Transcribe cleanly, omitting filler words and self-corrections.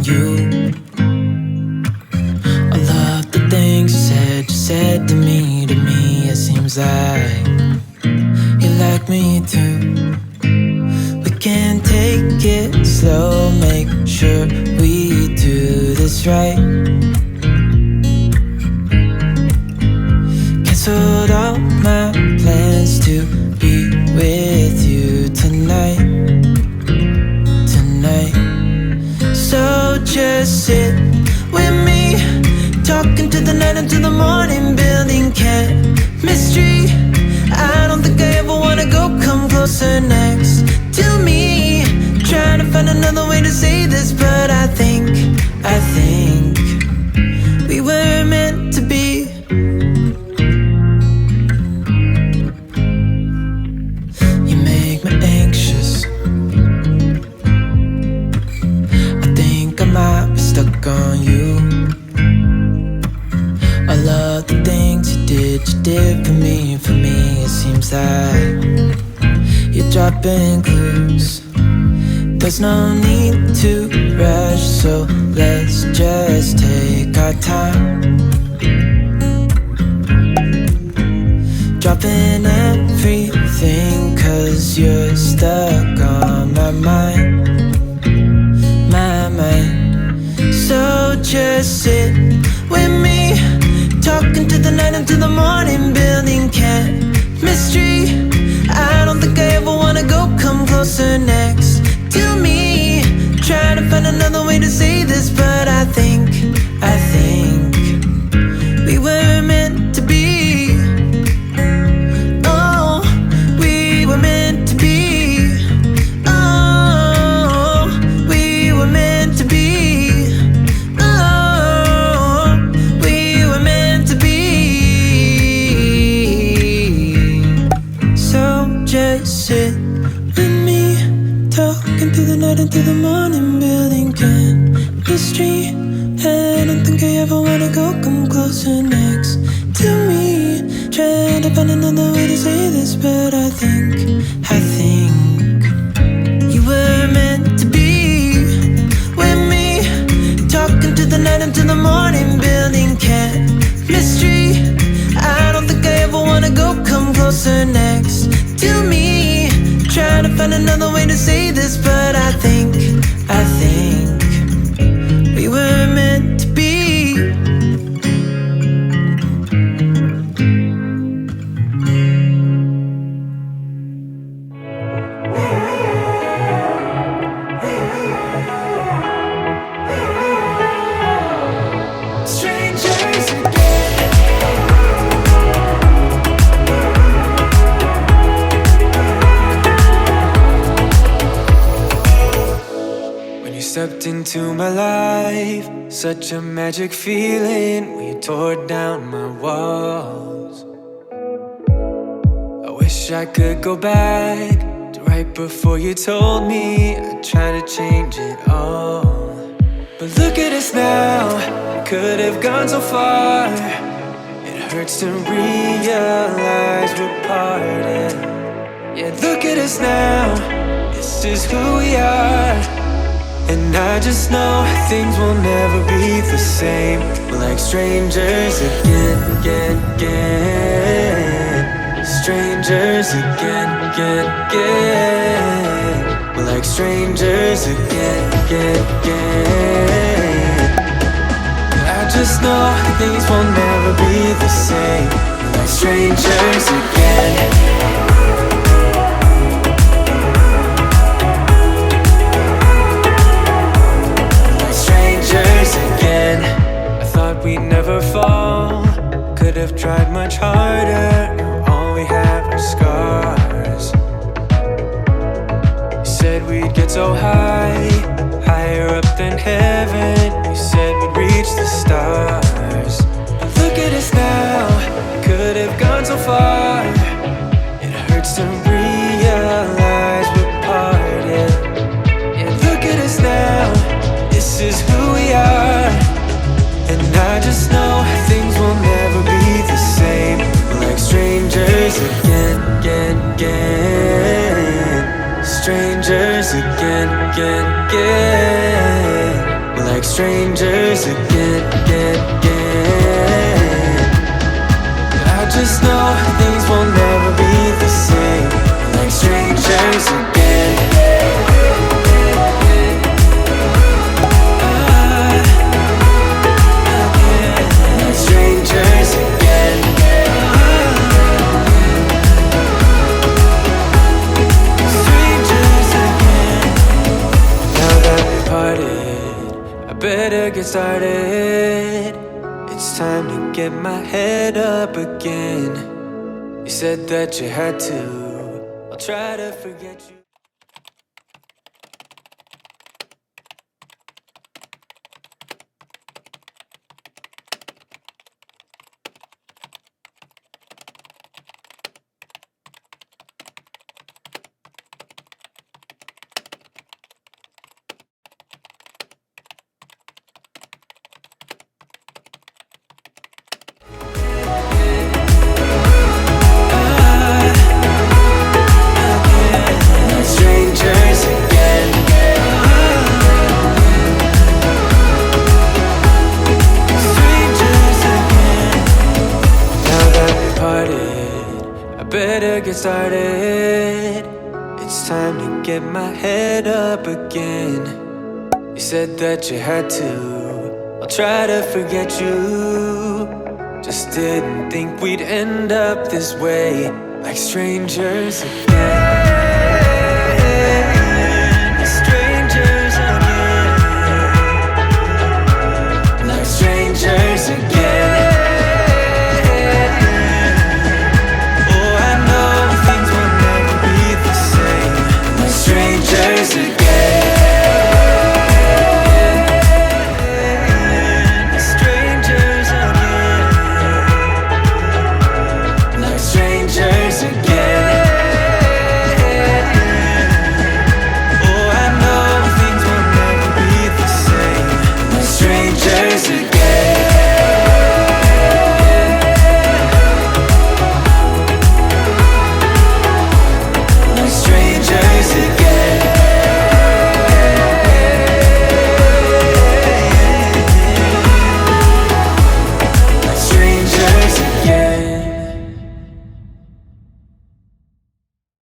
you. All of the things you said to me, it seems like you like me too. We can take it slow, make sure we do this right. Canceled all my plans to be with you tonight. So just sit with me, talking to the night until the morning, building chemistry. I don't think I ever wanna go, come closer next to me. Trying to find another way to say this, but I think we were meant to be. You make me anxious. I think I might be stuck on you. All of the things you did for me, it seems like you're dropping clues. There's no need to rush, so let's just take our time. Dropping everything, 'cause you're stuck on my mind. So just sit with me, talking to the night until the morning, building chemistry. I don't think I ever wanna go, come closer next to me. Trying to find another way to say this, but I think we were meant to be. Oh, we were meant to be. Oh, we were meant to be. Oh, we were meant to be. So just sit with me, talking through the night until the morning, building chemistry. I don't think I ever wanna go, come closer next to me. Trying to find another way to say this, but I think you were meant to be with me, talking to the night until the morning, building chemistry. I don't think I ever wanna go, come closer next to me. Trying to find another way to say this, but I think we were meant to be. Strangers again. When you stepped into my life, such a magic feeling when you tore down my walls. I wish I could go back to right before you told me I'd try to change it all. But look at us now, could have gone so far. It hurts to realize we're parted. Yeah, look at us now, this is who we are. And I just know things will never be the same. We're like strangers again. Strangers again. We're like strangers again. I just know things will never be the same. We're like strangers again. Again. I thought we'd never fall, could have tried much harder. Now all we have are scars. You said we'd get so high, higher up than heaven. You said we'd reach the stars. But look at us now, could have gone so far. It hurts to realize we're parted. Yeah, look at us now, this is who we are. And I just know things will never be the same. We're like strangers again. Strangers again. We're like strangers again, again, again. I just know things will never be the same, like strangers again. Like strangers again. Strangers again. Now that we parted, I better get started. It's time to get my head up again. You said that you had to. I'll try to forget you. Better get started. It's time to get my head up again. You said that you had to. I'll try to forget you. Just didn't think we'd end up this way, like strangers again.